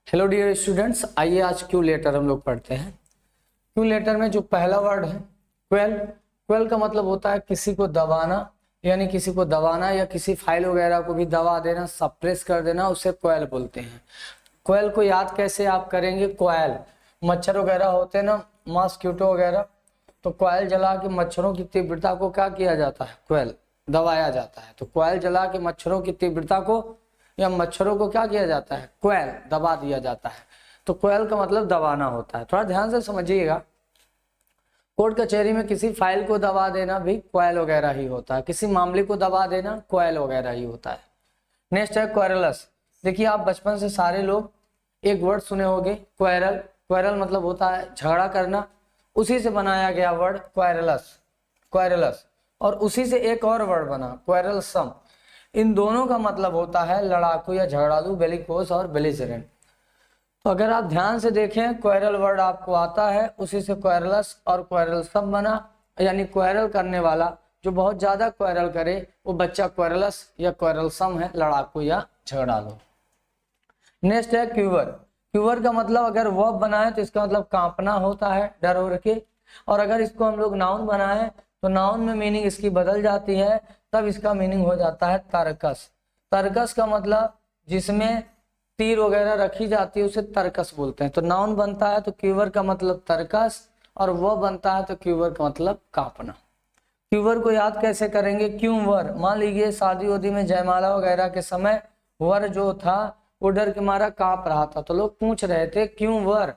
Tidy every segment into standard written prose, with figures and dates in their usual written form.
Hello dear students, आइए आज Q letter हम लोग पढ़ते हैं। क्यू लेटर में जो पहला वर्ड है क्वेल, क्वेल का मतलब होता है किसी को दबाना, यानी किसी को दबाना या किसी फाइल वगैरह को भी दबा देना, सप्रेस कर देना, उसे क्वेल बोलते हैं। क्वेल को याद कैसे आप करेंगे? क्वेल मच्छर वगैरह होते हैं ना, मॉस्किटो वगैरह, तो क्वेल जला के मच्छरों की तीव्रता को क्या किया जाता है? क्वेल दबाया जाता है। तो क्वेल जला के मच्छरों की तीव्रता को या मच्छरों को क्या किया जाता है? क्वेल दबा दिया जाता है। तो क्वेल का मतलब दबाना होता है। थोड़ा ध्यान से समझिएगा, कोर्ट कचहरी में किसी फाइल को दबा देना भी क्वेल वगैरह ही होता है, किसी मामले को दबा देना क्वेल वगैरह ही होता है। नेक्स्ट है क्वेरलस। देखिए, आप बचपन से सारे लोग एक वर्ड सुने होंगे क्वेरल। क्वेरल मतलब होता है झगड़ा करना, उसी से बनाया गया वर्ड क्वेरलस, क्वेरलस। और उसी से एक और वर्ड बना क्वेरलसम। इन दोनों का मतलब होता है लड़ाकू या झगड़ालू, बेलिकोस और बेलिजरेंट। तो अगर आप ध्यान से देखें, क्वेरल वर्ड आपको आता है, उसी से क्वेरलस और क्वेरलसम बना, यानी क्वेरल करने वाला जो बहुत ज्यादा क्वेरल करे वो बच्चा क्वेरलस या क्वेरलसम है, लड़ाकू या झगड़ालू। नेक्स्ट है क्यूवर। क्यूवर का मतलब अगर वर्ब बनाए तो इसका मतलब कांपना होता है, डर और के। और अगर इसको हम लोग नाउन बनाए तो नाउन में मीनिंग इसकी बदल जाती है, तब इसका मीनिंग हो जाता है तरकस। तरकस का मतलब जिसमें तीर वगैरह रखी जाती है उसे तरकस बोलते हैं। तो नाउन बनता है तो क्यूवर का मतलब तरकस, और वो बनता है तो क्यूवर का मतलब कांपना। क्यूवर को याद कैसे करेंगे? क्यों वर, मान लीजिए शादी वादी में जयमाला वगैरह के समय वर जो था वो डर के मारा कांप रहा था, तो लोग पूछ रहे थे क्यों वर,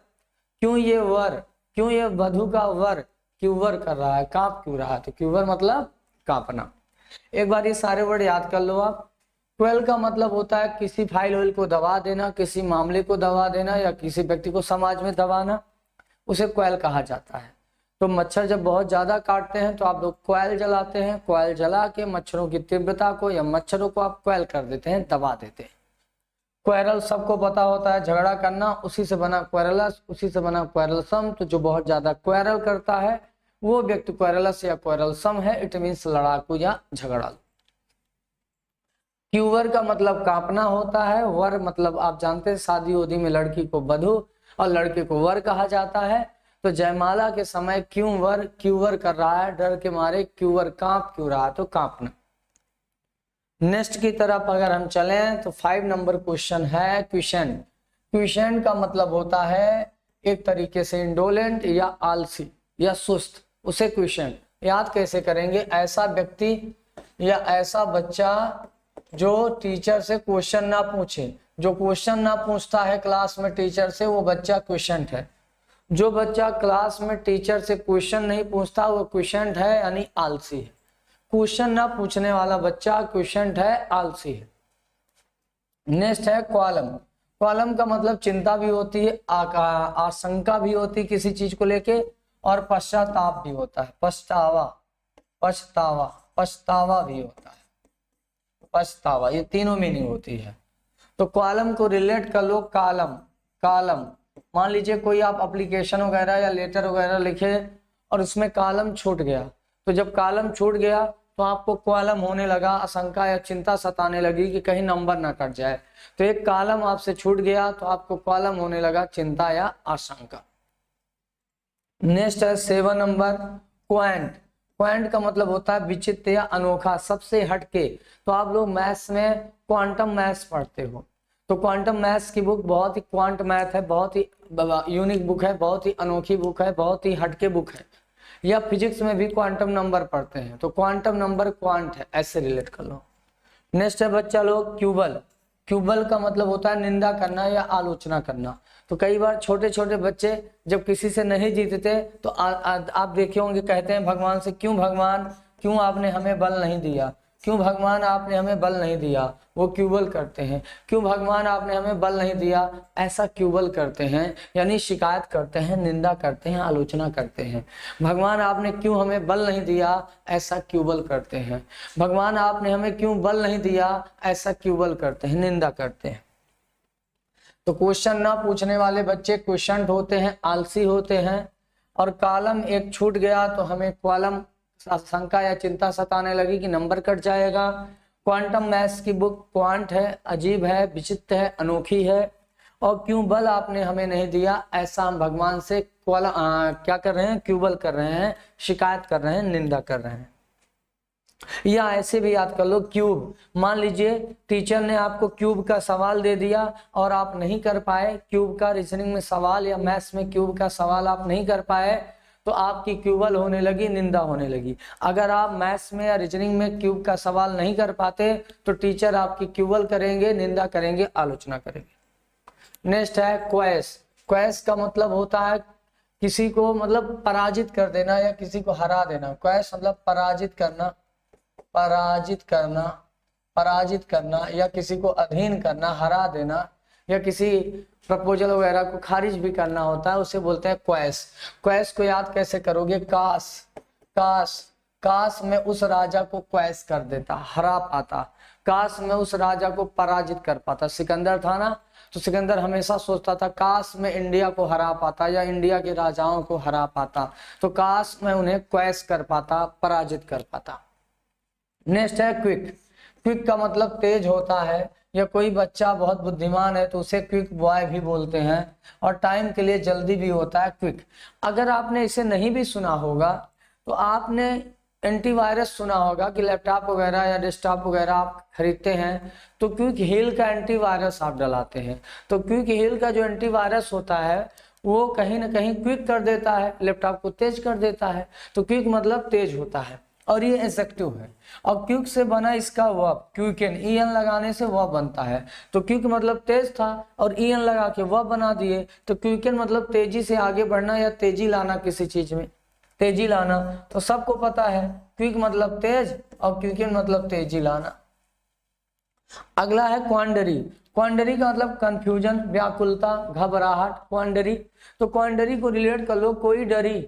क्यों ये वर, क्यों ये वधु का वर क्यूवर कर रहा है, कांप क्यों रहा है? तो क्यूवर मतलब कांपना। एक बार ये सारे वर्ड याद कर लो आप। क्वेल का मतलब होता है किसी फाइल वाइल को दबा देना, किसी मामले को दबा देना या किसी व्यक्ति को समाज में दबाना, उसे क्वेल कहा जाता है। तो मच्छर जब बहुत ज्यादा काटते हैं तो आप लोग क्वेल जलाते हैं, क्वेल जला के मच्छरों की तीव्रता को या मच्छरों को आप क्वेल कर देते हैं, दबा देते हैं। क्वेरल सबको पता होता है झगड़ा करना, उसी से बना क्वेरलस, उसी से बना क्वेरलसम। तो जो बहुत ज्यादा क्वेरल करता है वो व्यक्ति क्वेरलस या क्वेरलसम है, इट मीन्स लड़ाकू या झगड़ालू। क्यूवर का मतलब कांपना होता है। वर मतलब आप जानते हैं शादी उदी में लड़की को वधु और लड़के को वर कहा जाता है। तो जयमाला के समय क्यों वर क्यूवर कर रहा है, डर के मारे क्यूवर कांप क्यों रहा है, तो कांपना। नेक्स्ट की तरफ अगर हम चलें तो 5 नंबर क्वेश्चन है क्वेश्चन। क्वेश्चन का मतलब होता है एक तरीके से इंडोलेंट या आलसी या सुस्त, उसे क्वेश्चन याद कैसे करेंगे? ऐसा व्यक्ति या ऐसा बच्चा जो टीचर से क्वेश्चन ना पूछे, जो क्वेश्चन ना पूछता है क्लास में टीचर से, वो बच्चा क्वेश्चन है। जो बच्चा क्लास में टीचर से क्वेश्चन नहीं पूछता वो क्वेश्चन है, यानी आलसी है। क्वेश्चन ना पूछने वाला बच्चा क्वेश्चन है, आलसी है। नेक्स्ट है क्वालम। क्वालम का मतलब चिंता भी होती है, आशंका भी होती है किसी चीज को लेके, और पश्चाताप भी होता है, पछतावा, पछतावा, पछतावा भी होता है, पछतावा, ये तीनों मीनिंग होती है। तो क्वालम को रिलेट कर लो कालम, कालम। मान लीजिए कोई आप एप्लीकेशन वगैरह या लेटर वगैरह लिखे और उसमें कालम छूट गया, तो जब कालम छूट गया तो आपको क्वालम होने लगा, आशंका या चिंता सताने लगी कि कहीं नंबर ना कट जाए। तो एक कालम आपसे छूट गया तो आपको क्वालम होने लगा, चिंता या आशंका। नेक्स्ट है 7 नंबर क्वांट। क्वांट का मतलब होता है विचित्र या अनोखा, सबसे हटके। तो आप लोग मैथ्स में क्वांटम मैथ्स पढ़ते हो, तो क्वांटम मैथ्स की बुक बहुत ही, क्वांट मैथ है, बहुत ही यूनिक बुक है, बहुत ही अनोखी बुक है, बहुत ही हटके बुक है। या फिजिक्स में भी क्वांटम नंबर पढ़ते हैं, तो क्वांटम नंबर क्वांट है, ऐसे रिलेट कर लो। नेक्स्ट है बच्चा लोग क्यूबल। क्यूबल का मतलब होता है निंदा करना या आलोचना करना। तो कई बार छोटे छोटे बच्चे जब किसी से नहीं जीतते तो आप देखे होंगे कहते हैं भगवान से, क्यों भगवान, क्यों आपने हमें बल नहीं दिया, क्यों भगवान आपने हमें बल नहीं दिया, वो क्यूबल करते हैं। क्यों भगवान आपने हमें बल नहीं दिया, ऐसा क्यूबल करते हैं, यानी शिकायत करते हैं, निंदा करते हैं, आलोचना करते हैं। भगवान आपने क्यों हमें बल नहीं दिया, ऐसा क्यूबल करते हैं। भगवान आपने हमें क्यों बल नहीं दिया, ऐसा क्यूबल करते हैं, निंदा करते हैं। तो क्वेश्चन ना पूछने वाले बच्चे क्वेश्चन होते हैं, आलसी होते हैं। और कालम एक छूट गया तो हमें क्वालम, आशंका या चिंता सताने लगी कि नंबर कट जाएगा। क्वांटम मैथ्स की बुक क्वांट है, अजीब है, विचित्र है, अनोखी है। और क्यों बल आपने हमें नहीं दिया, ऐसा हम भगवान से क्या कर रहे हैं, क्यूबल कर रहे हैं, शिकायत कर रहे हैं, निंदा कर रहे हैं। या ऐसे भी याद कर लो, क्यूब, मान लीजिए टीचर ने आपको क्यूब का सवाल दे दिया और आप नहीं कर पाए, क्यूब का रीजनिंग में सवाल या मैथ्स में क्यूब का सवाल आप नहीं कर पाए, तो आपकी क्यूबल होने लगी, निंदा होने लगी। अगर आप मैथ्स में या रीजनिंग में क्यूब का सवाल नहीं कर पाते तो टीचर आपकी क्यूबल करेंगे, निंदा करेंगे, आलोचना करेंगे। नेक्स्ट है क्वेस। क्वेस का मतलब होता है किसी को मतलब पराजित कर देना या किसी को हरा देना। क्वेस मतलब पराजित करना, पराजित करना, पराजित करना या किसी को अधीन करना, हरा देना, या किसी प्रपोजल वगैरह को खारिज भी करना होता है, उसे बोलते हैं क्वेस। क्वेस को याद कैसे करोगे, काश, काश, काश मैं उस राजा को क्वेस कर देता, हरा पाता, काश मैं उस राजा को पराजित कर पाता। सिकंदर था ना, तो सिकंदर हमेशा सोचता था काश मैं इंडिया को हरा पाता या इंडिया के राजाओं को हरा पाता, तो काश मैं उन्हें क्वेस कर पाता, पराजित कर पाता। नेक्स्ट है क्विक। क्विक का मतलब तेज होता है, या कोई बच्चा बहुत बुद्धिमान है तो उसे क्विक बॉय भी बोलते हैं, और टाइम के लिए जल्दी भी होता है क्विक। अगर आपने इसे नहीं भी सुना होगा तो आपने एंटीवायरस सुना होगा कि लैपटॉप वगैरह या डेस्कटॉप वगैरह आप खरीदते हैं तो क्विक हील का एंटीवायरस आप डलाते हैं। तो क्विक हील का जो एंटीवायरस होता है वो कहीं ना कहीं क्विक कर देता है, लैपटॉप को तेज कर देता है। तो क्विक मतलब तेज होता है, और ये एडजेक्टिव है। और क्विक से बना इसका वर्ब, क्विकन, ईएन लगाने से वर्ब बनता है। तो क्विक मतलब तेज था और ईएन लगा के वर्ब बना दिए, तो क्विकन मतलब तेजी से आगे बढ़ना या तेजी लाना, किसी चीज में तेजी लाना। तो सबको पता है क्विक मतलब तेज और क्विकन मतलब तेजी लाना। अगला है क्वांडरी। क्वांडरी का मतलब कंफ्यूजन, व्याकुलता, घबराहट, क्वांडरी। तो क्वांडरी को रिलेट कर लो, कोई डरी,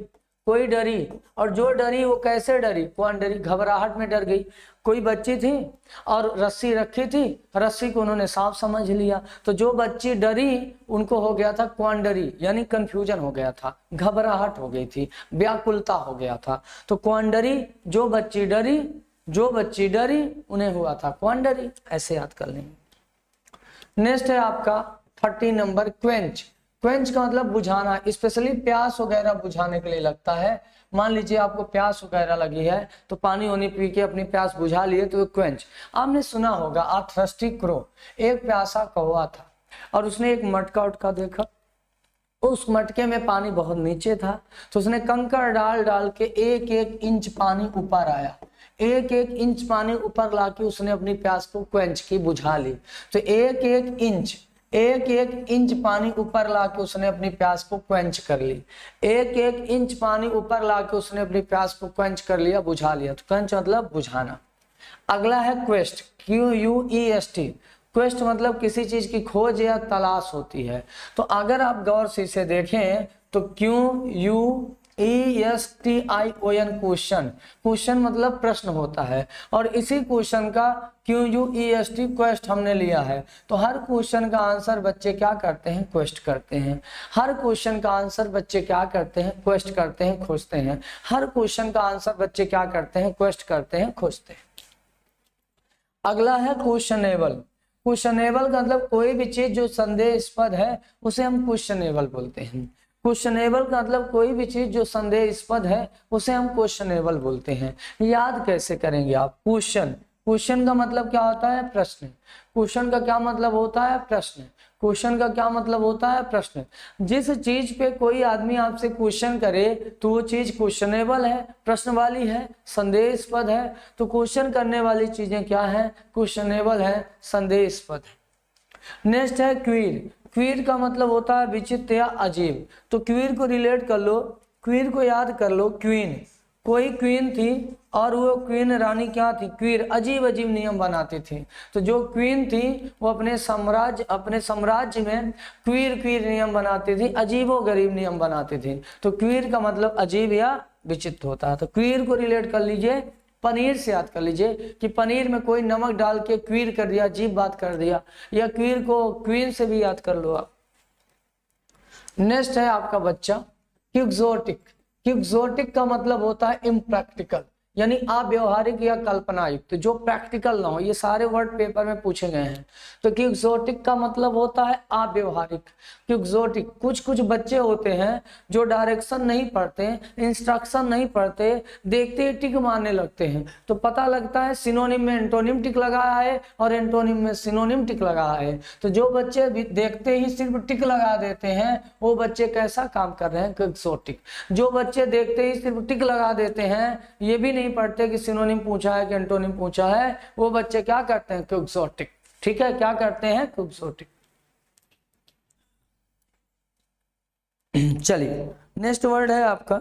कोई डरी, और जो डरी वो कैसे डरी, क्वांडरी, घबराहट में डर गई। कोई बच्ची थी और रस्सी रखी थी, रस्सी को उन्होंने सांप समझ लिया, तो जो बच्ची डरी उनको हो गया था क्वांडरी, यानी कंफ्यूजन हो गया था, घबराहट हो गई थी, व्याकुलता हो गया था। तो क्वांडरी, जो बच्ची डरी, जो बच्ची डरी उन्हें हुआ था क्वांडरी, ऐसे याद कर लेंगे। नेक्स्ट है आपका 30 नंबर क्वेंच। क्वेंच का मतलब बुझाना, स्पेशली प्यास वगैरह बुझाने के लिए लगता है। मान लीजिए आपको प्यास वगैरह लगी है तो पानी वानी पी के अपनी प्यास बुझा लिए, तो क्वेंच। आपने सुना होगा आ थर्स्टी क्रो, एक प्यासा कौवा था और उसने एक मटका उटका देखा, उस मटके में पानी बहुत नीचे था, तो उसने कंकड़ डाल डाल के एक एक इंच पानी ऊपर आया, एक एक इंच पानी ऊपर लाके उसने अपनी प्यास को क्वेंच की, बुझा ली। तो एक एक इंच पानी ऊपर लाके उसने अपनी प्यास को क्वेंच कर ली, एक एक इंच पानी ऊपर लाके उसने अपनी प्यास को क्वेंच कर लिया, बुझा लिया। तो क्वेंच मतलब बुझाना। अगला है क्वेस्ट, QUEST। क्वेस्ट मतलब किसी चीज की खोज या तलाश होती है। तो अगर आप गौर से इसे देखें तो QUESTION, क्वेश्चन, क्वेश्चन मतलब प्रश्न होता है, और इसी क्वेश्चन का QUEST क्वेस्ट हमने लिया है। तो हर क्वेश्चन का आंसर बच्चे क्या करते हैं, क्वेस्ट करते हैं। हर क्वेश्चन का आंसर बच्चे क्या करते हैं, क्वेस्ट करते हैं, खोजते हैं। हर क्वेश्चन का आंसर बच्चे क्या करते हैं, क्वेस्ट करते हैं, खोजते हैं। अगला है क्वेश्चनेबल। क्वेश्चनेबल का मतलब कोई भी चीज जो संदेहास्पद है उसे हम क्वेश्चनेबल बोलते हैं। क्वेश्चनेबल का मतलब कोई भी चीज जो संदेहास्पद है उसे हम क्वेश्चनेबल बोलते हैं। याद कैसे करेंगे आप, क्वेश्चन, क्वेश्चन का मतलब क्या होता है, प्रश्न। क्वेश्चन का क्या मतलब होता है, प्रश्न। क्वेश्चन का क्या मतलब होता है, प्रश्न। जिस चीज पे कोई आदमी आपसे क्वेश्चन करे तो वो चीज क्वेश्चनेबल है, प्रश्न वाली है, संदेहास्पद है। तो क्वेश्चन करने वाली चीजें क्या है, क्वेश्चनेबल है, संदेहास्पद है। नेक्स्ट है क्वीर। क्वीर का मतलब होता है विचित्र या अजीब। तो क्वीर को रिलेट कर लो, क्वीर को याद कर लो, क्वीन, कोई क्वीन थी और वो क्वीन रानी क्या थी, क्वीर, अजीब अजीब नियम बनाती थी। तो जो क्वीन थी वो अपने साम्राज्य में क्वीर क्वीर नियम बनाती थी, अजीबो गरीब नियम बनाती थी। तो क्वीर का मतलब अजीब या विचित्र होता है। तो क्वीर को रिलेट कर लीजिए, पनीर से याद कर लीजिए कि पनीर में कोई नमक डाल के क्वीर कर दिया, अजीब बात कर दिया, या क्वीर को क्वीन से भी याद कर लो आप। नेक्स्ट है आपका बच्चा क्विक्सोटिक। क्विक्सोटिक का मतलब होता है इम्प्रैक्टिकल, यानी अव्यवहारिक या कल्पनायुक्त, जो प्रैक्टिकल ना हो। ये सारे वर्ड पेपर में पूछे गए हैं। तो क्विक्सोटिक का मतलब होता है अव्यवहारिक। क्विक्सोटिक, कुछ कुछ बच्चे होते हैं जो डायरेक्शन नहीं पढ़ते, इंस्ट्रक्शन नहीं पढ़ते, देखते ही टिक मारने लगते हैं। तो पता लगता है सिनोनिम में एंटोनिम टिक लगाया है और एंटोनिम में सिनोनिम टिक लगाया है। तो जो बच्चे देखते ही सिर्फ टिक लगा देते हैं वो बच्चे कैसा काम कर रहे हैं, क्विक्सोटिक। जो बच्चे देखते ही सिर्फ टिक लगा देते हैं, ये भी नहीं पढ़ते कि सिनोनिम पूछा है कि एंटोनिम पूछा है, वो बच्चे क्या करते हैं, क्विक्सोटिक। ठीक है, क्या करते हैं, क्विक्सोटिक। चलिए नेक्स्ट वर्ड है आपका,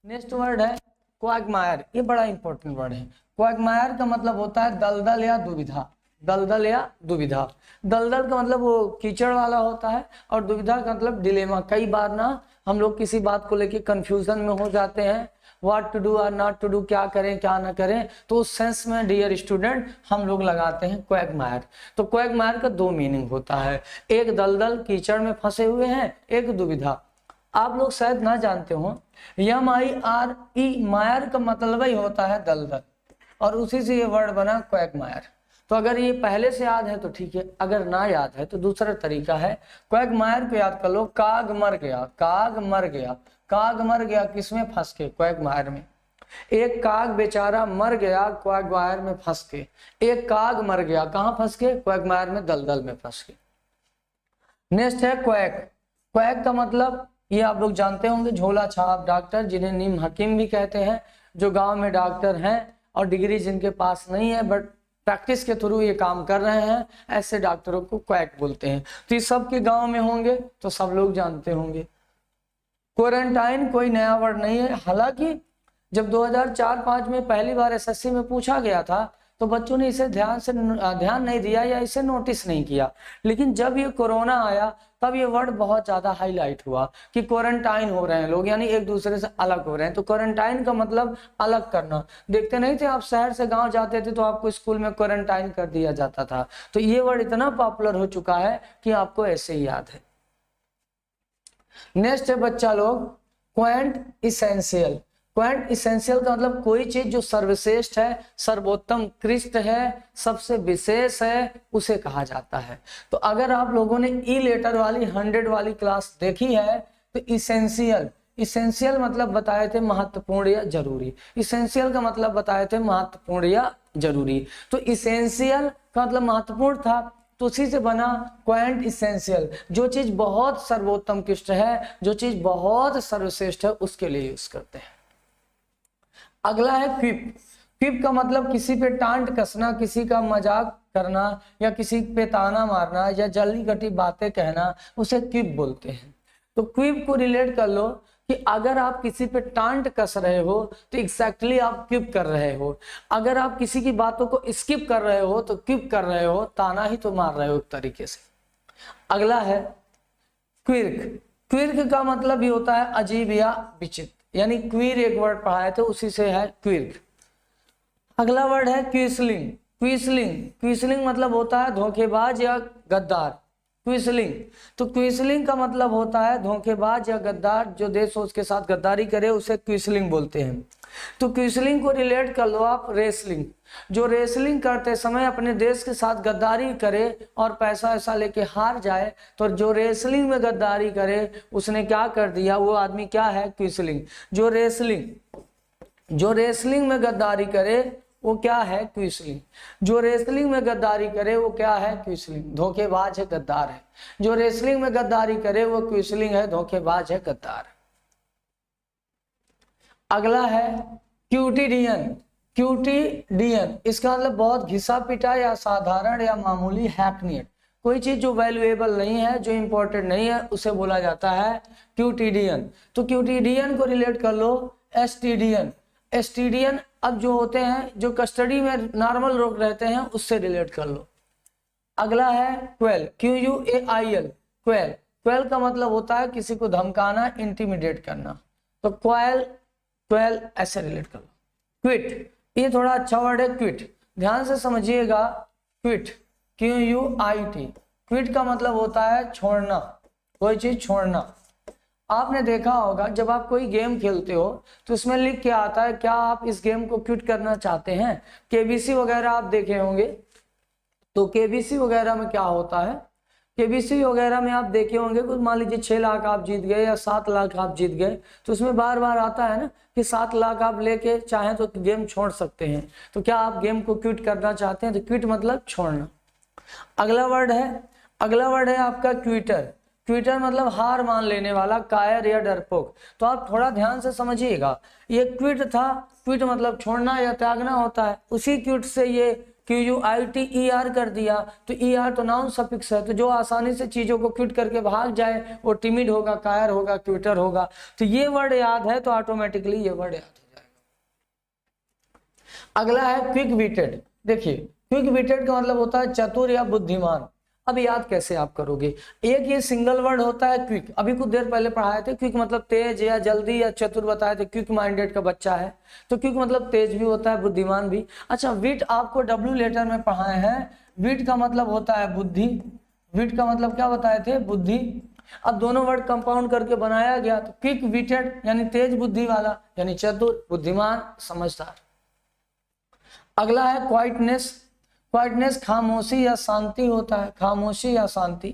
नेक्स्ट वर्ड है क्वागमायर। ये बड़ा इंपॉर्टेंट वर्ड है। क्वागमायर का मतलब होता है दलदल या दुविधा। दलदल या दुविधा। दलदल का मतलब वो कीचड़ वाला होता है और दुविधा का मतलब डिलेमा। कई बार ना हम लोग किसी बात को लेके कंफ्यूजन में हो जाते हैं, व्हाट टू डू और नॉट टू डू, क्या करें क्या ना करें। तो उस सेंस में डियर स्टूडेंट हम लोग लगाते हैं क्वैगमायर। तो क्वैगमायर का दो मीनिंग होता है, एक दलदल कीचड़ में फंसे हुए हैं, एक दुविधा। आप लोग शायद ना जानते हो, MIRE मायर का मतलब ही होता है दलदल, और उसी से ये वर्ड बना क्वैगमायर। तो अगर ये पहले से याद है तो ठीक है, अगर ना याद है तो दूसरा तरीका है, क्वैगमायर को याद कर लो। काग मर गया, काग मर गया। काग मर गया किसमें फंस के, क्वैगमायर में। एक काग बेचारा मर गया क्वैगमायर में फंस के। एक काग मर गया कहाँ फंस के, क्वैगमायर में, दलदल में फंस के। नेक्स्ट है क्वैक। क्वैक का मतलब ये आप लोग जानते होंगे, झोला छाप डॉक्टर, जिन्हें नीम हकीम भी कहते हैं, जो गांव में डॉक्टर हैं और डिग्री जिनके पास नहीं है बट प्रैक्टिस के थ्रू ये काम कर रहे हैं, ऐसे डॉक्टरों को क्वैक बोलते हैं। तो ये सब के गांव में होंगे तो सब लोग जानते होंगे। क्वारंटाइन कोई नया वर्ड नहीं है, हालांकि जब 2004-05 में पहली बार SSC में पूछा गया था तो बच्चों ने इसे ध्यान नहीं दिया या इसे नोटिस नहीं किया। लेकिन जब ये कोरोना आया तब ये वर्ड बहुत ज्यादा हाईलाइट हुआ कि क्वारंटाइन हो रहे हैं लोग, यानी एक दूसरे से अलग हो रहे हैं। तो क्वारंटाइन का मतलब अलग करना। देखते नहीं थे आप, शहर से गांव जाते थे तो आपको स्कूल में क्वारंटाइन कर दिया जाता था। तो ये वर्ड इतना पॉपुलर हो चुका है कि आपको ऐसे ही याद है। नेक्स्ट है बच्चा लोग क्वांट इसेंशियल। क्वांट इसेंशियल का मतलब कोई चीज जो सर्वश्रेष्ठ है, सर्वोत्तम, कृष्ट है, सबसे विशेष है, उसे कहा जाता है। तो अगर आप लोगों ने ई लेटर वाली 100 वाली क्लास देखी है तो इसेंशियल, इसेंशियल मतलब बताए थे महत्वपूर्ण या जरूरी। इसेंशियल का मतलब बताए थे महत्वपूर्ण या जरूरी। तो इसेंशियल का मतलब महत्वपूर्ण था, तो उसी से बना क्वांट इसेंशियल। जो चीज बहुत सर्वोत्तम कृष्ट है, जो चीज बहुत सर्वश्रेष्ठ है, उसके लिए यूज करते हैं। अगला है क्विप। क्विप का मतलब किसी पे टांट कसना, किसी का मजाक करना या किसी पे ताना मारना या जल्दी कटी बातें कहना, उसे क्विप बोलते हैं। तो क्विप को रिलेट कर लो कि अगर आप किसी पे टांट कस रहे हो तो एग्जैक्टली आप क्विप कर रहे हो। अगर आप किसी की बातों को स्किप कर रहे हो तो क्विप कर रहे हो, ताना ही तो मार रहे हो एक तरीके से। अगला है क्विर्क। क्विर्क का मतलब भी होता है अजीब या विचित्र, यानी क्वीर एक वर्ड पढ़ाए थे उसी से है क्विर्क। अगला वर्ड है क्विसलिंग। क्विसलिंग, क्विसलिंग मतलब होता है धोखेबाज या गद्दार। क्विसलिंग, तो क्विसलिंग का मतलब होता है धोखेबाज या गद्दार, जो देश उसके साथ गद्दारी करे उसे क्विसलिंग बोलते हैं। तो क्विसलिंग को रिलेट कर लो आप रेसलिंग। जो रेसलिंग करते समय अपने देश के साथ गद्दारी करे और पैसा ऐसा लेके हार जाए, तो जो रेसलिंग में गद्दारी करे उसने क्या कर दिया, वो आदमी क्या है, क्विसलिंग। जो रेसलिंग में गद्दारी करे वो क्या है, क्विसलिंग। जो रेसलिंग में गद्दारी करे वो क्या है, क्विसलिंग। धोखेबाज है, गद्दार है। जो रेसलिंग में गद्दारी करे वो क्विसलिंग है, धोखेबाज है, गद्दार। अगला है क्यूटिडियन। क्यूटिडियन इसका मतलब बहुत घिसा पिटा या साधारण या मामूली, हैकनियट। कोई चीज जो वैल्यूएबल नहीं है, जो इंपॉर्टेंट नहीं है, उसे बोला जाता है क्यूटिडियन। तो क्यूटिडियन को रिलेट कर लो एसटीडियन। एसटीडियन अब जो होते हैं, जो कस्टडी में नॉर्मल लोग रहते हैं, उससे रिलेट कर लो। अगला है क्वेल। QUAIL, quail. क्वेल का मतलब होता है किसी को धमकाना, इंटिमिडेट करना। तो क्वेल ऐसे रिलेट कर लो। क्विट, ये थोड़ा अच्छा वर्ड है, क्विट, ध्यान से समझिएगा। क्विट, QUIT, क्विट का मतलब होता है छोड़ना, कोई चीज छोड़ना। आपने देखा होगा जब आप कोई गेम खेलते हो तो उसमें लिख के आता है क्या आप इस गेम को क्विट करना चाहते हैं। केबीसी वगैरह आप देखे होंगे, तो केबीसी वगैरह में क्या होता है, केबीसी वगैरह में आप देखे होंगे कुछ मान लीजिए 6 लाख आप जीत गए या 7 लाख आप जीत गए, तो उसमें बार बार आता है ना कि 7 लाख आप लेके चाहें तो गेम छोड़ सकते हैं। तो क्या आप गेम को क्विट करना चाहते हैं, तो क्विट मतलब छोड़ना। अगला वर्ड है आपका क्विटर। क्विटर मतलब हार मान लेने वाला, कायर या डरपोक। तो आप थोड़ा ध्यान से समझिएगा, ये क्विट था, क्विट मतलब छोड़ना या त्यागना होता है, उसी क्विट से ये QUIT कर दिया, तो ER तो नाउन सफिक्स है, तो जो आसानी से चीजों को क्विट करके भाग जाए वो टिमिड होगा, कायर होगा, क्विटर होगा। तो ये वर्ड याद है तो ऑटोमेटिकली ये वर्ड याद हो जाएगा। अगला है क्विक विटेड। देखिए क्विक विटेड का मतलब होता है चतुर या बुद्धिमान। अब याद कैसे आप करोगे, एक ये सिंगल वर्ड होता है क्विक, अभी कुछ देर पहले पढ़ाए थे, क्विक मतलब तेज या जल्दी या चतुर बताए थे, क्विक माइंडेड का बच्चा है, तो क्विक मतलब तेज भी होता है, बुद्धिमान भी। अच्छा विट आपको W लेटर में पढ़ाए हैं, विट का मतलब होता है बुद्धि, विट का मतलब क्या बताए थे, बुद्धि। अब दोनों वर्ड कंपाउंड करके बनाया गया, तो क्विक विटेड यानी तेज बुद्धि वाला, यानी चतुर, बुद्धिमान, समझदार। अगला है क्वाइटनेस। क्वाइटनेस खामोशी या शांति होता है, खामोशी या शांति।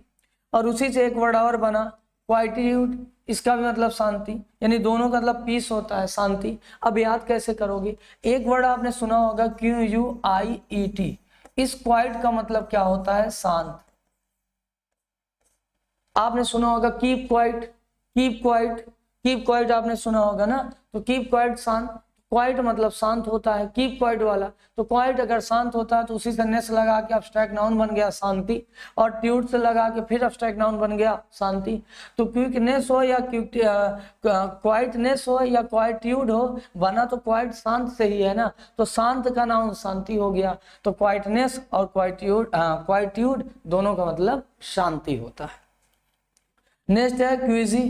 और उसी से एक वर्ड और बना क्वाइट्यूड, इसका भी मतलब शांति, यानी दोनों का मतलब पीस होता है, शांति। अब याद कैसे करोगे, एक वर्ड आपने सुना होगा QUIET, इस क्वाइट का मतलब क्या होता है, शांत। आपने सुना होगा keep quiet, keep quiet, keep quiet आपने सुना होगा ना, तो कीप क्वाइट शांत, क्वाइट मतलब शांत होता है, कीप क्वाइट वाला। तो क्वाइट अगर शांत होता है तो उसी से नेस लगा के अब्स्ट्रैक्ट नाउन बन गया शांति, और ट्यूड से लगा के फिर अब्स्ट्रैक्ट नाउन बन गया शांति। तो क्विकनेस हो या क्वाइटनेस हो या क्वाइट्यूड हो, बना तो क्वाइट शांत से ही है ना, तो शांत का नाउन शांति हो गया। तो क्वाइटनेस और क्वाइट्यूड दोनों का मतलब शांति होता है। नेक्स्ट है क्विजी।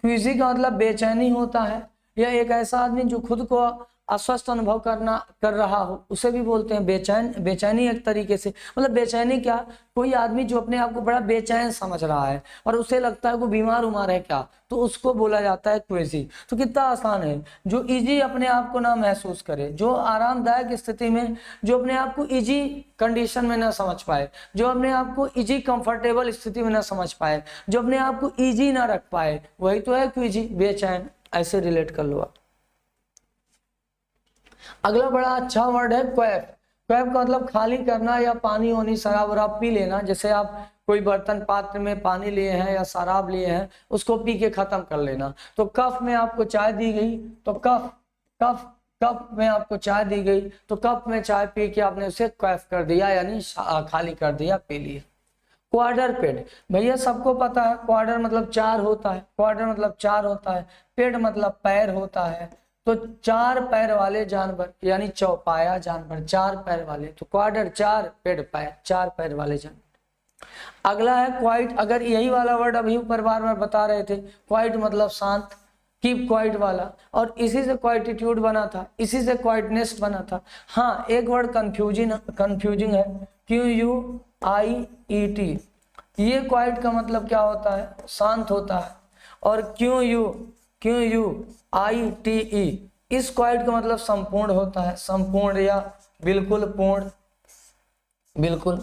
क्विजी का मतलब बेचैनी होता है, यह एक ऐसा आदमी जो खुद को अस्वस्थ अनुभव कर रहा हो, उसे भी बोलते हैं बेचैन। बेचैनी एक तरीके से मतलब बेचैनी क्या, कोई आदमी जो अपने आप को बड़ा बेचैन समझ रहा है और उसे लगता है वो बीमार उमार है क्या, तो उसको बोला जाता है क्वेजी। तो कितना आसान है, जो इजी अपने आप को ना महसूस करे, जो आरामदायक स्थिति में, जो अपने आप को इजी कंडीशन में ना समझ पाए, जो अपने आप को इजी कंफर्टेबल स्थिति में ना समझ पाए, जो अपने आप को इजी ना रख पाए, वही तो है क्वेजी, बेचैन। ऐसे रिलेट कर लो आप। अगला बड़ा अच्छा वर्ड है क्वैफ। क्वैफ का मतलब खाली करना या पानी होनी, शराब वराब पी लेना। जैसे आप कोई बर्तन पात्र में पानी लिए हैं या शराब लिए हैं, उसको पी के खत्म कर लेना। तो कफ में आपको चाय दी गई, तो कप में आपको चाय दी गई, तो कप में चाय पी के आपने उसे क्वैफ कर दिया, यानी खाली कर दिया, पी लिया। क्वाडर पेड, भैया सबको पता है क्वाडर मतलब 4 होता है, क्वाडर मतलब 4 होता है, पेड मतलब पैर होता है, तो 4 पैर वाले जानवर यानी चौपाया जानवर, 4 पैर वाले, तो क्वाडर 4, पेड पैर, 4 पैर वाले जानवर। अगला है क्वाइट। अगर यही वाला वर्ड अभी ऊपर बार बार बता रहे थे, क्वाइट मतलब शांत, कीप क्वाइट वाला, और इसी से क्वाइटिट्यूड बना था, इसी से क्वाइटनेस बना था। हाँ एक वर्ड कंफ्यूजिंग है, QUIET। ये क्वाइट का मतलब क्या होता है, शांत होता है, और QUITE इस क्वाइट का मतलब संपूर्ण होता है, संपूर्ण या बिल्कुल पूर्ण, बिल्कुल।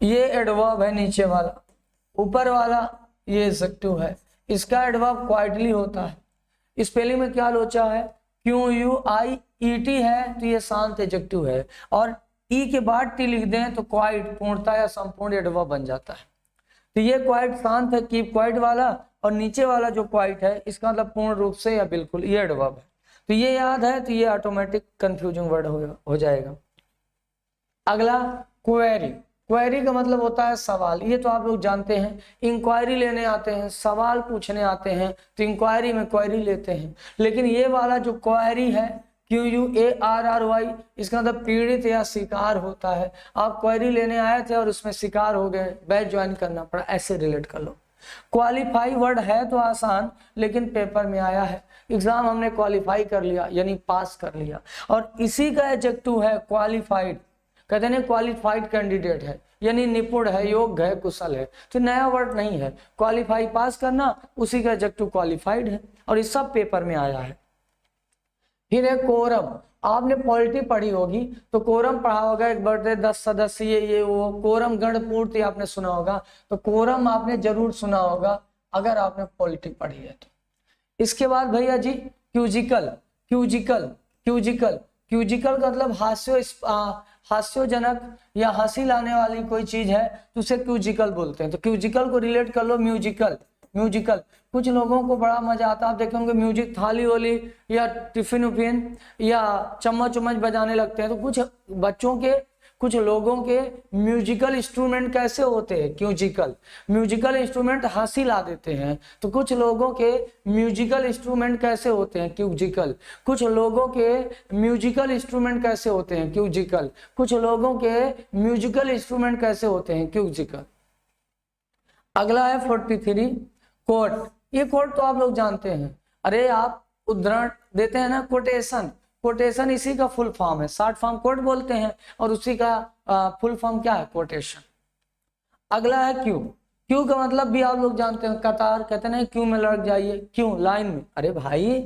ये एडवर्ब है नीचे वाला, ऊपर वाला ये एडजेक्टिव है, इसका एडवर्ब क्वाइटली होता है। स्पेलिंग में क्या लोचा है, QUIET है तो ये शांत एडजेक्टिव है, और ई के बाद टी लिख दें तो क्वाइट पूर्णता या संपूर्ण एडवर्ब बन जाता है। तो ये क्वाइट शांत है, कीप क्वाइट वाला, और नीचे वाला जो क्वाइट है इसका मतलब पूर्ण रूप से या बिल्कुल, ये एडवर्ब है। तो ये याद है तो ये ऑटोमेटिक कंफ्यूजिंग वर्ड हो जाएगा। अगला क्वेरी। क्वेरी का मतलब होता है सवाल, ये तो आप लोग जानते हैं, इंक्वायरी लेने आते हैं, सवाल पूछने आते हैं, तो इंक्वायरी में क्वेरी लेते हैं। लेकिन ये वाला जो क्वेरी है QUARRY, इसका मतलब पीड़ित या शिकार होता है। आप क्वेरी लेने आए थे और उसमें शिकार हो गए, बैच ज्वाइन करना पड़ा, ऐसे रिलेट कर लो। क्वालिफाई वर्ड है तो आसान, लेकिन पेपर में आया है, एग्जाम हमने क्वालिफाई कर लिया यानी पास कर लिया, और इसी का एडजेक्टिव है क्वालिफाइड। कहते हैं क्वालिफाइड कैंडिडेट है, यानी निपुण है, योग्य है, कुशल है। तो नया वर्ड नहीं है। क्वालिफाई पास करना, उसी का एडजेक्टिव क्वालिफाइड है, और ये सब पेपर में आया है। फिर है कोरम। आपने पॉलिटी पढ़ी होगी तो कोरम पढ़ा होगा, एक बड़े 10 सदस्य ये वो। कोरम गण पूर्ति आपने सुना होगा, तो कोरम आपने जरूर सुना होगा अगर आपने पॉलिटी पढ़ी है तो। इसके बाद भैया जी क्यूजिकल। क्यूजिकल क्यूजिकल क्यूजिकल का मतलब हास्योजनक या हंसी लाने वाली कोई चीज है तो उसे क्यूजिकल बोलते हैं। तो क्यूजिकल को रिलेट कर लो म्यूजिकल। म्यूजिकल कुछ लोगों को बड़ा मजा आता है, आप देखे होंगे म्यूजिक थाली वाली या टिफिन उफिन या चम्मच उम्मच बजाने लगते हैं। तो कुछ बच्चों के, कुछ लोगों के म्यूजिकल इंस्ट्रूमेंट कैसे होते हैं? क्यूजिकल। म्यूजिकल इंस्ट्रूमेंट हंसी ला देते हैं। तो कुछ लोगों के म्यूजिकल इंस्ट्रूमेंट कैसे होते हैं? क्यूजिकल। कुछ लोगों के म्यूजिकल इंस्ट्रूमेंट कैसे होते हैं? क्यूजिकल। कुछ लोगों के म्यूजिकल इंस्ट्रूमेंट कैसे होते हैं? क्यूजिकल। अगला है 43 कोट। ये कोट तो आप लोग जानते हैं, अरे आप उदाहरण देते हैं ना, कोटेशन। कोटेशन इसी का फुल फॉर्म है, शॉर्ट फॉर्म कोट बोलते हैं और उसी का फुल फॉर्म क्या है? कोटेशन। अगला है क्यू। क्यू का मतलब भी आप लोग जानते हैं, कतार। कहते हैं क्यू में लग जाइए, क्यों? लाइन में। अरे भाई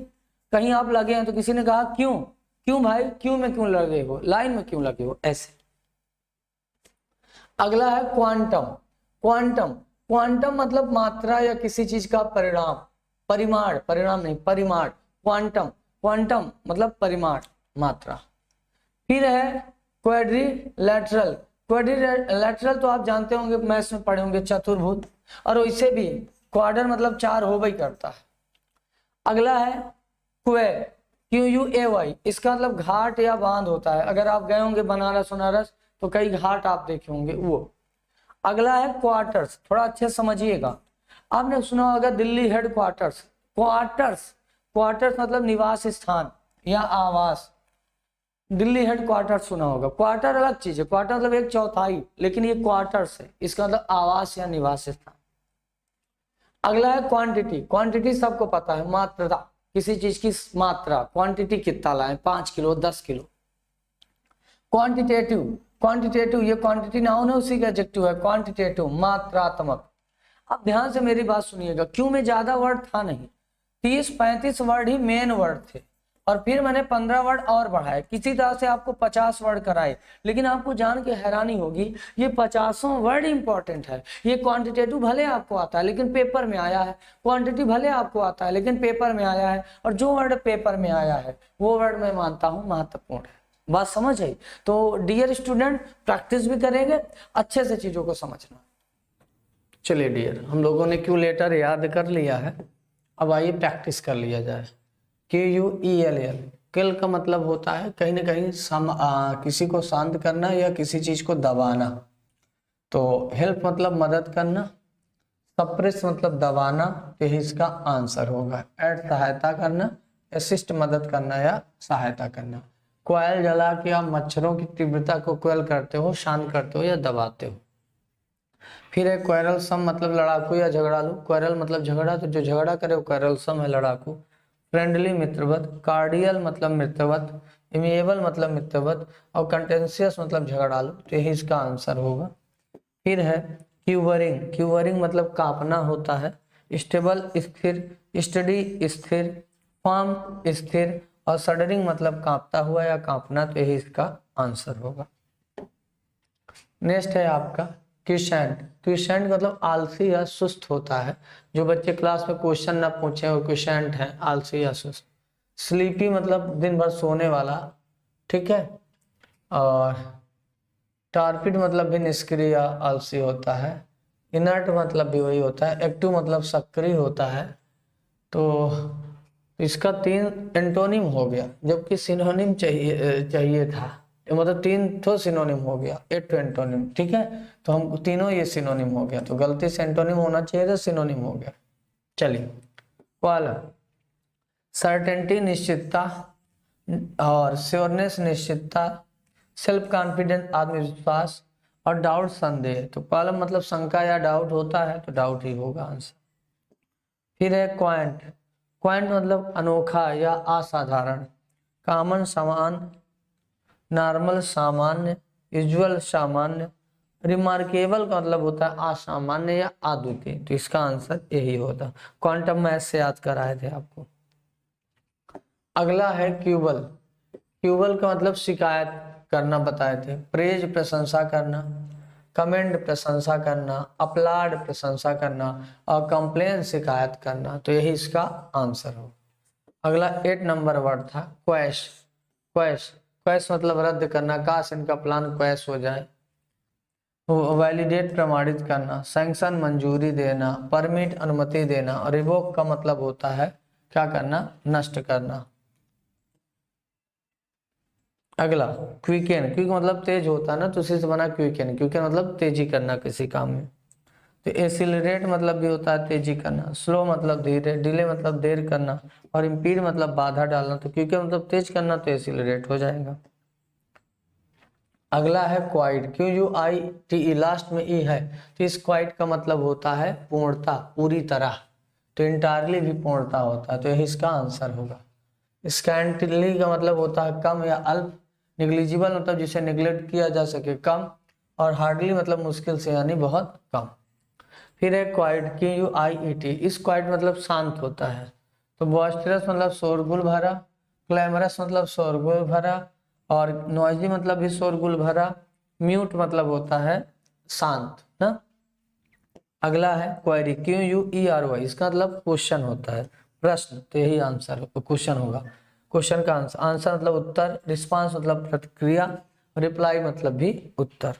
कहीं आप लगे हैं तो किसी ने कहा क्यों? क्यों भाई, क्यों में क्यों लगे हो, लाइन में क्यों लगे हो, ऐसे। अगला है क्वांटम। क्वांटम, क्वांटम मतलब मात्रा या किसी चीज का परिणाम, परिमाण। परिणाम नहीं, परिमाण। क्वांटम, क्वांटम मतलब परिमाण, मात्रा। फिर है क्वाड्रिलैटरल। क्वाड्रिलैटरल तो आप जानते होंगे, मैथ्स में पढ़े होंगे, चतुर्भुज। और वैसे भी क्वाड्र मतलब 4 हो ही करता है। अगला है क्वे, QUAY। इसका मतलब घाट या बांध होता है। अगर आप गए होंगे बनारस बनारस तो कई घाट आप देखे होंगे वो। अगला है क्वार्टर्स। थोड़ा अच्छे समझिएगा, आपने सुना होगा Delhi head quarters. Quarters, quarters मतलब निवास स्थान या आवास। दिल्ली हेड क्वार्टर सुना होगा। क्वार्टर अलग चीज है, क्वार्टर मतलब 1/4, लेकिन ये क्वार्टर्स है, इसका मतलब आवास या निवास स्थान। अगला है क्वांटिटी। क्वांटिटी सबको पता है, मात्रा, किसी चीज की मात्रा। क्वांटिटी कितना लाए, 5 किलो, 10 किलो। क्वांटिटेटिव, क्वांटिटेटिव ये क्वांटिटी नाउन है, उसी का एडजेक्टिव है क्वांटिटेटिव, मात्रात्मक। अब ध्यान से मेरी बात सुनिएगा, क्यों में ज्यादा वर्ड था नहीं, 30-35 वर्ड ही मेन वर्ड थे, और फिर मैंने 15 वर्ड और बढ़ाए, किसी तरह से आपको 50 वर्ड कराए। लेकिन आपको जान के हैरानी होगी, ये 50 वर्ड इंपॉर्टेंट है। ये क्वांटिटेटिव भले आपको आता है लेकिन पेपर में आया है, क्वांटिटी भले आपको आता है लेकिन पेपर में आया है, और जो वर्ड पेपर में आया है वो वर्ड मैं मानता हूँ महत्वपूर्ण है। बात समझ आई? तो डियर स्टूडेंट, प्रैक्टिस भी करेंगे, अच्छे से चीजों को समझना। चलिए डियर, हम लोगों ने क्यू लेटर याद कर लिया है, अब आइए प्रैक्टिस कर लिया जाए। QUELL, किल का मतलब होता है कहीं ना कहीं किसी को शांत करना या किसी चीज को दबाना। तो हेल्प मतलब मदद करना, सप्रेस मतलब दबाना, तो इसका आंसर होगा। एड सहायता करना, असिस्ट मदद करना या सहायता करना। कोयल जला के आप मच्छरों की तीव्रता को कोयल करते हो, शांत करते हो या दबाते हो। फिर है क्वेरलसम मतलब लड़ाकू या झगड़ालू। क्वेरल मतलब झगड़ा, तो जो झगड़ा करे वो क्वेरलसम है, लड़ाकू। फ्रेंडली मित्रवत, कार्डियल मतलब मित्रवत, इमिएबल मतलब मित्रवत, और कंटेंशियस मतलब झगड़ालू, तो यही इसका आंसर होगा। फिर है क्यूवरिंग। क्यूवरिंग मतलब कांपना होता है। स्टेबल स्थिर, स्टडी स्थिर, फर्म स्थिर, और सडरिंग मतलब कांपता हुआ या कांपना, तो यही इसका आंसर होगा। नेक्स्ट है आपका क्विसेंट। क्विसेंट मतलब आलसी या सुस्त होता है। जो बच्चे क्लास में क्वेश्चन ना पूछे वो क्विसेंट है, आलसी या सुस्त। स्लीपी मतलब दिन भर सोने वाला, ठीक है। और टार्पिड मतलब भी निष्क्रिय या आलसी होता है। इनर्ट मतलब भी वही होता है। एक्टिव मतलब सक्रिय होता है। तो इसका 3 एंटोनिम हो गया, जबकि सिनोनिम चाहिए था, मतलब 3 तो सिनोनिम हो गया, 8 एंटोनिम, ठीक है। तो हम तीनों ये सिनोनिम हो गया, तो गलती से एंटोनिम होना चाहिए था, सिनोनिम हो गया। चलिए वाला सर्टेनिटी निश्चितता, और श्योरनेस निश्चितता, सेल्फ कॉन्फिडेंस आत्मविश्वास, और डाउट संदेह। तो कॉलम मतलब शंका या डाउट होता है, तो डाउट ही होगा आंसर। फिर है क्वांट। क्वांट मतलब अनोखा या असाधारण। कॉमन समान, नॉर्मल सामान्य, यूजुअल सामान्य, रिमार्केबल का मतलब होता है असामान्य या अद्वितीय, तो इसका आंसर यही होता। क्वांटम मैथ से याद कराए थे आपको। अगला है क्यूबल। क्यूबल का मतलब शिकायत करना बताए थे। प्रेज प्रशंसा करना, कमेंट प्रशंसा करना, अपलाड प्रशंसा करना और कंप्लेन शिकायत करना, तो यही इसका आंसर हो। अगला 8 नंबर वर्ड था क्वैश। क्वैश क्वैश मतलब रद्द करना, काश इनका प्लान क्वैश हो जाए। वैलिडेट प्रमाणित करना, सैंक्शन मंजूरी देना, परमिट अनुमति देना और रिवोक का मतलब होता है क्या करना, नष्ट करना। अगला क्विकन, क्विक मतलब तेज होता है ना, तो उसी से बना क्विकन। क्विकन मतलब तेजी करना किसी काम में। तो एसिलरेट मतलब भी होता है तेजी करना, स्लो मतलब धीरे, डिले मतलब देर करना और इम्पीड मतलब बाधा डालना। तो क्विकन मतलब तेज करना, तो एसिलरेट हो जाएगा। अगला है quite, Q U I T E, last में ई है, तो इस क्वाइट का मतलब होता है पूर्णता, पूरी तरह। तो इंटायरली भी पूर्णता होता है, तो यही इसका आंसर होगा। स्कैंटली का मतलब होता है कम या अल्प, निग्लिजिबल मतलब जिसे निगलेक्ट किया जा सके, कम, और हार्डली मतलब मुश्किल से यानी बहुत कम। फिर है क्वाइट, क्यू यू आई ई टी, इस क्वाइट मतलब शांत होता है। तो बॉइस्टरस मतलब शोरगुल भरा, क्लैमरस मतलब शोरगुल भरा और नॉइजी मतलब भी शोरगुल भरा, म्यूट मतलब होता है शांत ना। अगला है query, Q U E R Y, इसका मतलब क्वेश्चन होता है, प्रश्न, तो यही आंसर क्वेश्चन होगा। क्वेश्चन का आंसर, आंसर मतलब उत्तर, रिस्पांस मतलब प्रतिक्रिया, रिप्लाई मतलब भी उत्तर।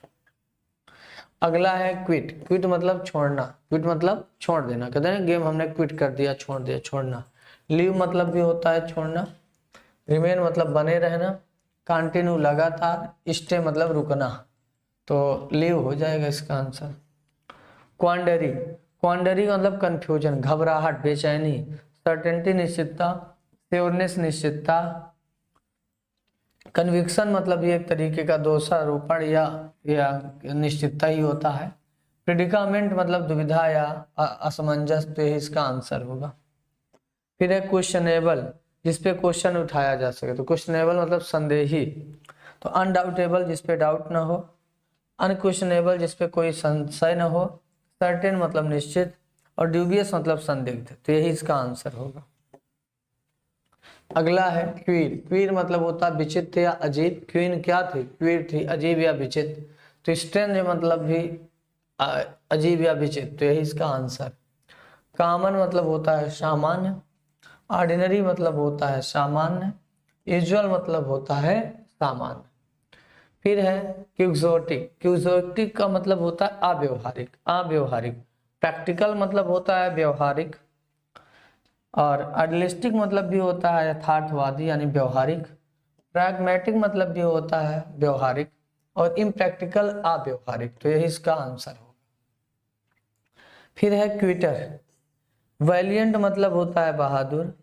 अगला है क्विट, क्विट मतलब छोड़ना, क्विट मतलब छोड़ देना, कहते हैं गेम हमने क्विट कर दिया, छोड़ दिया, छोड़ना। लीव मतलब भी होता है छोड़ना, रिमेन मतलब बने रहना, कंटिन्यू लगातार, स्टे मतलब रुकना, तो लीव हो जाएगा इसका आंसर। क्वांडरी, क्वांडरी का मतलब कंफ्यूजन, घबराहट, बेचैनी, सर्टेनिटी निश्चितता, श्योरनेस निश्चितता, कन्विक्शन मतलब ये एक तरीके का दोषारोपण या निश्चितता ही होता है। प्रेडिकामेंट मतलब दुविधा या असमंजस, तो यही इसका आंसर होगा। फिर है क्वेश्चनेबल, जिसपे क्वेश्चन उठाया जा सके, तो क्वेश्चनेबल मतलब संदेही। तो अनडाउटेबल जिसपे डाउट ना हो, अनक्वेश्चनेबल जिसपे कोई संशय न हो, सर्टेन मतलब निश्चित और ड्यूबियस मतलब संदिग्ध, तो यही इसका आंसर होगा। अगला है क्वीर, क्वीर मतलब होता है विचित्र या अजीब। क्वीन क्या थी, क्वीर थी अजीब या विचित्र। तो स्ट्रेंज मतलब भी अजीब या विचित्र, तो यही इसका आंसर। कॉमन मतलब होता है सामान्य, ऑर्डिनरी मतलब होता है सामान्य, यूजुअल मतलब होता है सामान्य। फिर है क्यूक्सोटिक, क्यूक्सोटिक का मतलब होता है अव्यवहारिक, अव्यवहारिक। प्रैक्टिकल मतलब होता है व्यवहारिक और आइडियलिस्टिक मतलब भी होता है यथार्थवादी यानी व्यवहारिक। प्रैग्मेटिक मतलब भी होता है व्यवहारिक और इम्प्रैक्टिकल अव्यवहारिक, तो यही इसका आंसर होगा। फिर है क्विटर, वैलियंट मतलब होता है बहादुर,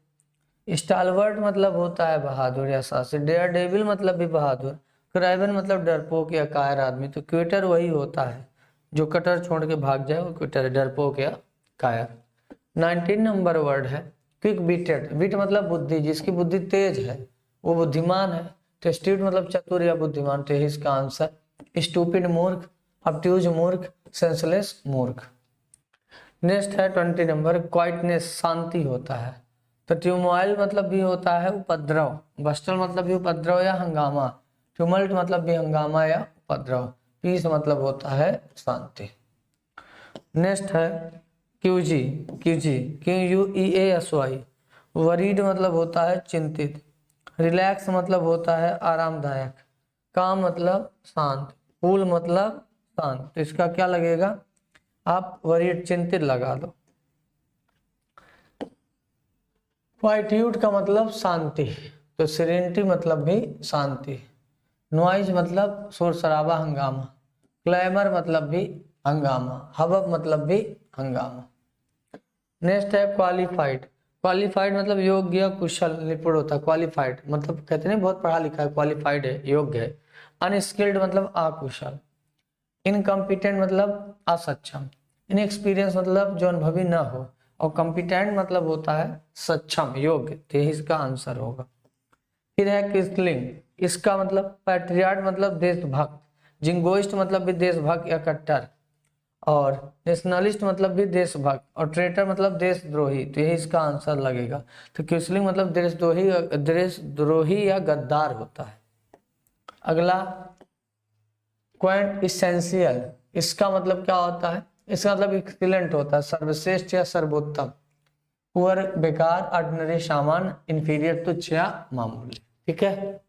स्टालवर्ट मतलब होता है बहादुर या साहसी, डेयर डेविल मतलब भी बहादुर, क्राइवन मतलब डरपोक या कायर आदमी। तो क्विटर वही होता है जो कटर छोड़ के भाग जाए, वो क्विटर है, डरपोक या कायर। 19 नंबर वर्ड है क्विक विटेड, विट मतलब बुद्धि, जिसकी बुद्धि तेज है वो बुद्धिमान है। तो स्टूपिड मतलब चतुर या बुद्धिमान, तो यही इसका आंसर। स्टूपिड मूर्ख, ऑब्ट्यूज मूर्ख, सेंसलेस मूर्ख। नेक्स्ट है 20 नंबर क्वाइटनेस, शांति होता है। तो ट्यूमोइल मतलब भी होता है उपद्रव, बस्टल मतलब भी उपद्रव या हंगामा, ट्यूमल्ट मतलब भी हंगामा या उपद्रव, पीस मतलब होता है शांति। नेक्स्ट है queasy, queasy Q U E A S Y, worried मतलब होता है चिंतित, रिलैक्स मतलब होता है आरामदायक, काम मतलब शांत, कूल मतलब शांत, तो इसका क्या लगेगा, आप वरीड चिंतित लगा दो। क्वाइट्यूड का मतलब शांति, तो सेरेनिटी मतलब भी शांति। नॉइज मतलब शोर शराबा हंगामा, क्लैमर मतलब भी हंगामा, हबब मतलब भी हंगामा। नेक्स्ट है क्वालिफाइड, क्वालिफाइड मतलब योग्य कुशल निपुण होता है, क्वालिफाइड मतलब कहते नहीं बहुत पढ़ा लिखा है, क्वालिफाइड है योग्य है। अनस्किल्ड मतलब अकुशल, इनकम्पिटेंट मतलब असक्षम, इनएक्सपीरियंस मतलब जो अनुभवी न हो और कॉम्पिटेंट मतलब होता है सक्षम योग्य, तो यही इसका आंसर होगा। फिर है किसलिंग, इसका मतलब पैट्रियाट मतलब देशभक्त, जिंगोइस्ट मतलब भी देशभक्त या कट्टर, और नेशनलिस्ट मतलब भी देशभक्त, और ट्रेटर मतलब देशद्रोही। तो यही इसका आंसर लगेगा। तो क्विसलिंग मतलब देशद्रोही या गद्दार होता है। अगला क्वांट इसेंशियल, इसका मतलब क्या होता है? इसका मतलब एक्सीलेंट होता है, सर्वश्रेष्ठ या सर्वोत्तम। पुअर बेकार, ऑर्डिनरी सामान्य, इंफीरियर तुच्छ या मामूली। ठीक है।